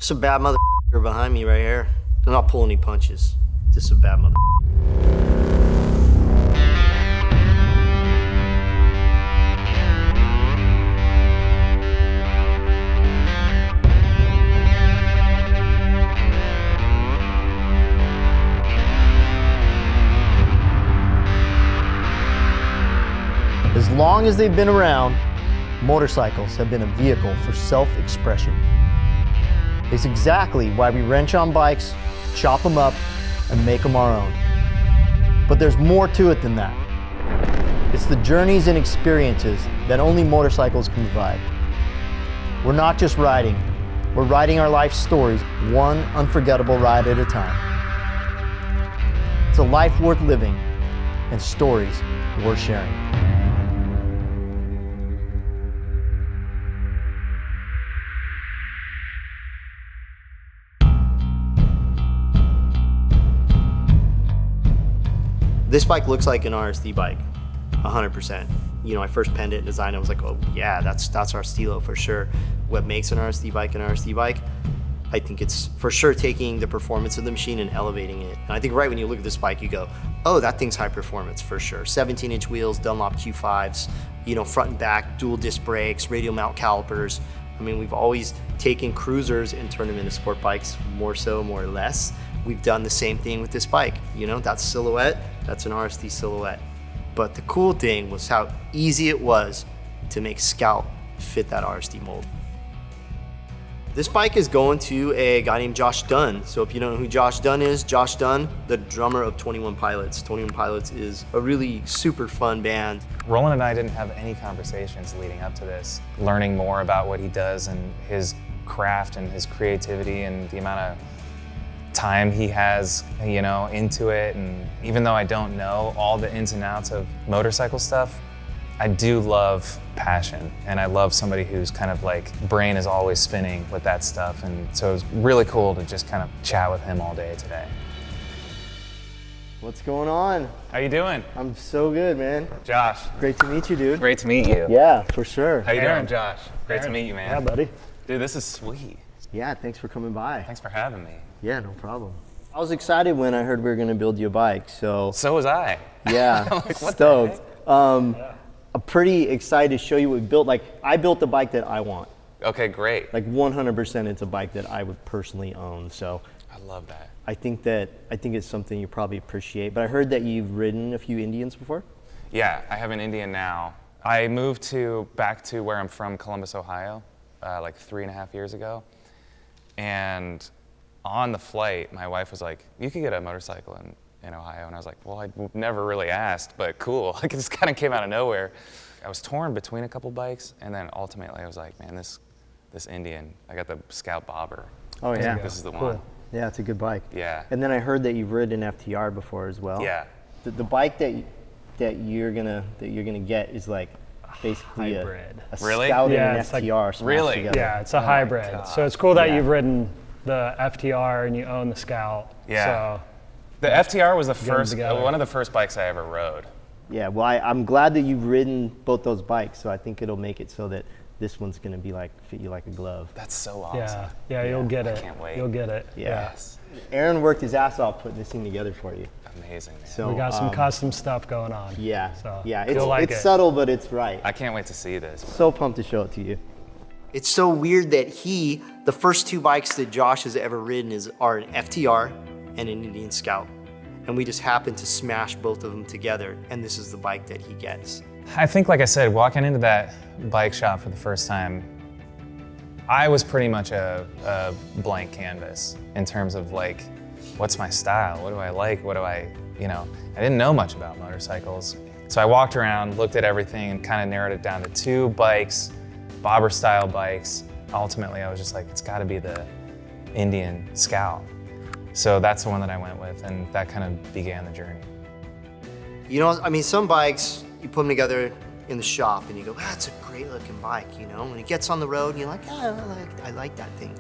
There's a bad motherfucker behind me right here. I'm not pulling any punches. This is a bad mother. As long as they've been around, motorcycles have been a vehicle for self-expression. It's exactly why we wrench on bikes, chop them up, and make them our own. But there's more to it than that. It's the journeys and experiences that only motorcycles can provide. We're not just riding, we're riding our life stories, one unforgettable ride at a time. It's a life worth living and stories worth sharing. This bike looks like an RSD bike, 100%. You know, I first penned it and designed it, I was like, oh yeah, that's our stilo for sure. What makes an RSD bike an RSD bike? I think it's for sure taking the performance of the machine and elevating it. And I think right when you look at this bike, you go, oh, that thing's high performance for sure. 17-inch wheels, Dunlop Q5s, you know, front and back, dual disc brakes, radial mount calipers. I mean, we've always taken cruisers and turned them into sport bikes, more so, more or less. We've done the same thing with this bike. You know, that silhouette, that's an RSD silhouette. But the cool thing was how easy it was to make Scout fit that RSD mold. This bike is going to a guy named Josh Dunn. So if you don't know who Josh Dunn is, Josh Dunn, the drummer of 21 Pilots. 21 Pilots is a really super fun band. Roland and I didn't have any conversations leading up to this, learning more about what he does and his craft and his creativity and the amount of time he has, you know, into it. And even though I don't know all the ins and outs of motorcycle stuff, I do love passion, and I love somebody who's kind of like brain is always spinning with that stuff. And so it was really cool to just kind of chat with him all day today. What's going on? How you doing? I'm so good, man. Josh. Great to meet you, dude. Great to meet you. Yeah, for sure. How you doing, Josh? Great to meet you, man. Yeah, buddy. Dude, this is sweet. Yeah, thanks for coming by. Thanks for having me. Yeah, no problem. I was excited when I heard we were gonna build you a bike, so. So was I. Yeah, Like, what stoked. Yeah. I'm pretty excited to show you what we built. Like, I built the bike that I want. Okay, great. Like 100% it's a bike that I would personally own, so. I love that. I think it's something you probably appreciate, but I heard that you've ridden a few Indians before? Yeah, I have an Indian now. I moved back to where I'm from, Columbus, Ohio, like 3.5 years ago. And on the flight, my wife was like, you could get a motorcycle in Ohio. And I was like, well, I never really asked, but cool. Like, it just kind of came out of nowhere. I was torn between a couple bikes, and then ultimately I was like, man, this Indian, I got the Scout Bobber. Oh yeah. This is the cool. one. Yeah, it's a good bike. Yeah. And then I heard that you've ridden an FTR before as well. Yeah. The bike that you're gonna get is like basically hybrid. a Really? Scout Yeah, and an it's like- FTR smashed Really? together. Yeah, it's a my hybrid. God. So it's cool that Yeah. you've ridden the FTR and you own the Scout. Yeah. So The FTR was together. one of the first bikes I ever rode. Yeah, well, I'm glad that you've ridden both those bikes, so I think it'll make it so that this one's gonna be like fit you like a glove. That's so awesome. yeah, you'll get it. can't wait. You'll get it. Yes. Aaron worked his ass off putting this thing together for you. Amazing, man. So We got some custom stuff going on. Yeah, So yeah, you'll like it's it. subtle, but it's right. I can't wait to see this. So pumped to show it to you. It's so weird that the first two bikes that Josh has ever ridden are an FTR and an Indian Scout. And we just happened to smash both of them together, and this is the bike that he gets. I think, like I said, walking into that bike shop for the first time, I was pretty much a blank canvas in terms of like, what's my style? What do I like? I didn't know much about motorcycles. So I walked around, looked at everything, and kind of narrowed it down to 2 bikes, bobber style bikes. Ultimately, I was just like, it's gotta be the Indian Scout. So that's the one that I went with, and that kind of began the journey. You know, I mean, some bikes, you put them together in the shop and you go, that's a great looking bike, you know? When it gets on the road, you're like, I like that thing.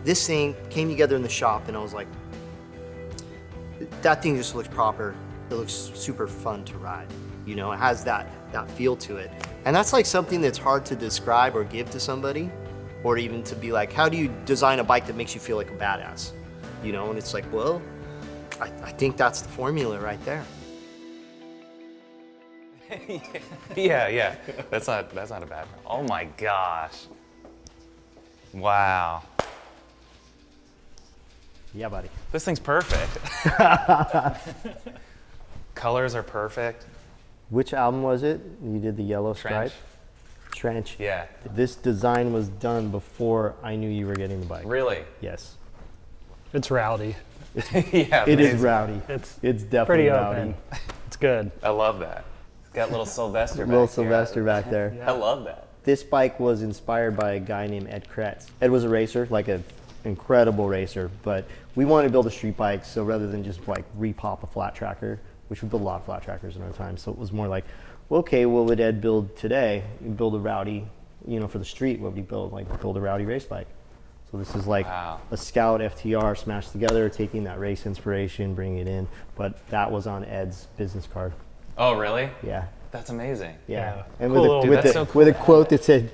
This thing came together in the shop and I was like, that thing just looks proper. It looks super fun to ride. You know, it has that feel to it. And that's like something that's hard to describe or give to somebody. or even to be like, how do you design a bike that makes you feel like a badass? You know, and it's like, well, I think that's the formula right there. Yeah. That's not a bad. Oh my gosh. Wow. Yeah, buddy. This thing's perfect. Colors are perfect. Which album was it? You did the yellow stripe? Trench. Yeah. This design was done before I knew you were getting the bike. Really? Yes. It's rowdy. Yeah. It is rowdy. It's definitely pretty rowdy. open. It's good. I love that. It's got little Sylvester back Little here. Sylvester back there. I love that. This bike was inspired by a guy named Ed Kretz. Ed was a racer, like an incredible racer, but we wanted to build a street bike, so rather than just like repop a flat tracker, which we built a lot of flat trackers in our time, so it was more like, well, okay, what would Ed build today? He'd build a rowdy, you know, for the street. What would he build? Like build a rowdy race bike. So this is like Wow. a Scout FTR smashed together, taking that race inspiration, bringing it in, but that was on Ed's business card. Oh, really? Yeah. That's amazing. Yeah, Yeah. and Cool with, little- a, with, Dude, that's a, so cool. with a quote that said,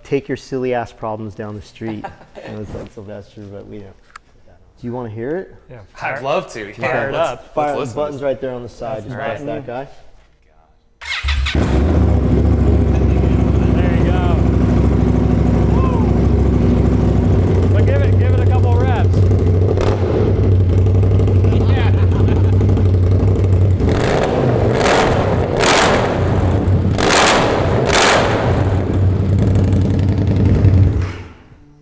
take your silly ass problems down the street. And it was like Sylvester, but we don't. Do you want to hear it? Yeah. I'd love to. Fire it up. Fire the listen. buttons right there on the side. Just press that guy. There you go. Woo! But give it a couple reps.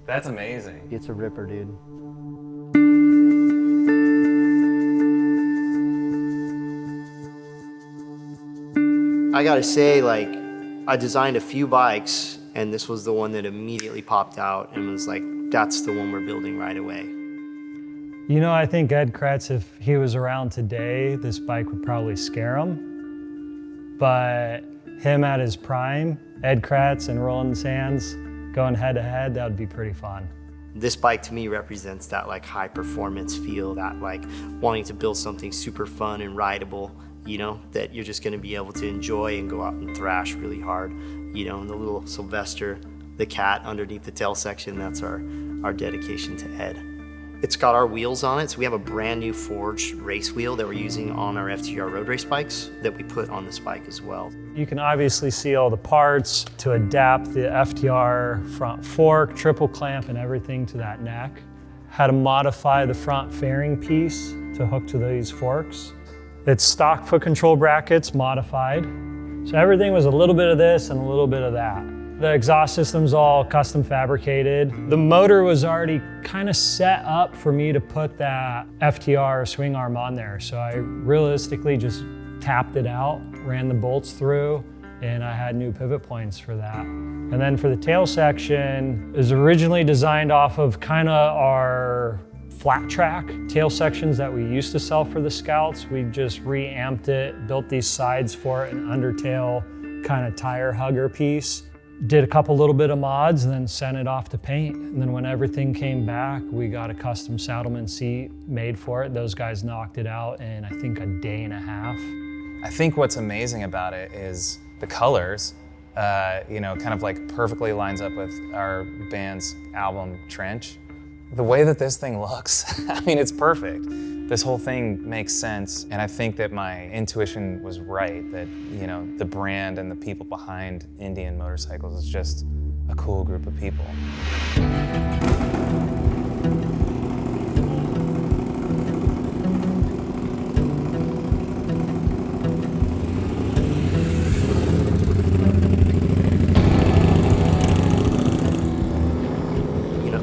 That's amazing. It's a ripper, dude. I gotta say, like, I designed a few bikes, and this was the one that immediately popped out and was like, that's the one we're building right away. You know, I think Ed Kretz, if he was around today, this bike would probably scare him. But him at his prime, Ed Kretz and Roland Sands going head to head, that would be pretty fun. This bike to me represents that like high performance feel, that like wanting to build something super fun and rideable, you know, that you're just gonna be able to enjoy and go out and thrash really hard, you know, and the little Sylvester, the cat underneath the tail section, that's our dedication to Ed. It's got our wheels on it, so we have a brand new forged race wheel that we're using on our FTR road race bikes that we put on this bike as well. You can obviously see all the parts to adapt the FTR front fork, triple clamp, and everything to that neck. How to modify the front fairing piece to hook to these forks. It's stock foot control brackets modified. So everything was a little bit of this and a little bit of that. The exhaust system's all custom fabricated. The motor was already kind of set up for me to put that FTR swing arm on there. So I realistically just tapped it out, ran the bolts through, and I had new pivot points for that. And then for the tail section, it was originally designed off of kind of our flat track tail sections that we used to sell for the Scouts. We just reamped it, built these sides for it, an undertail kind of tire hugger piece. Did a couple little bit of mods and then sent it off to paint. And then when everything came back, we got a custom saddleman seat made for it. Those guys knocked it out in, I think, a day and a half. I think what's amazing about it is the colors, you know, kind of like perfectly lines up with our band's album, Trench. The way that this thing looks, I mean, it's perfect. This whole thing makes sense, and I think that my intuition was right, that, you know, the brand and the people behind Indian motorcycles is just a cool group of people.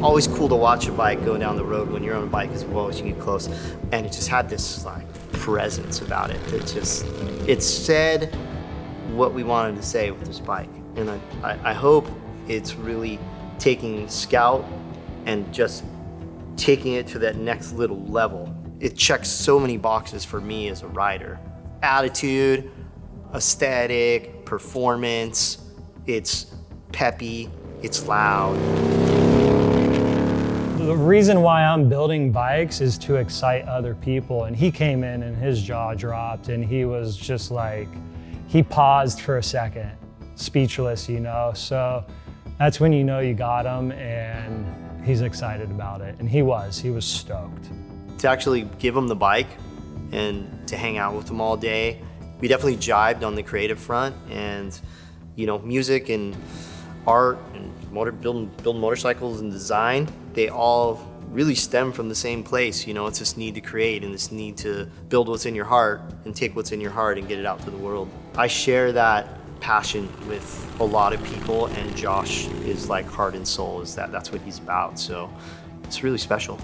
Always cool to watch a bike go down the road when you're on a bike as well as you get close. And it just had this like presence about it that just, it said what we wanted to say with this bike. And I hope it's really taking Scout and just taking it to that next little level. It checks so many boxes for me as a rider. Attitude, aesthetic, performance, it's peppy, it's loud. The reason why I'm building bikes is to excite other people. And he came in and his jaw dropped and he was just like, he paused for a second, speechless, you know? So That's when you know you got him, and he's excited about it. And he was stoked. To actually give him the bike and to hang out with him all day, we definitely jibed on the creative front, and music and art and building motorcycles and design, they all really stem from the same place. It's this need to create and this need to build what's in your heart and take what's in your heart and get it out to the world. I share that passion with a lot of people, and Josh is like heart and soul, that's what he's about. So it's really special.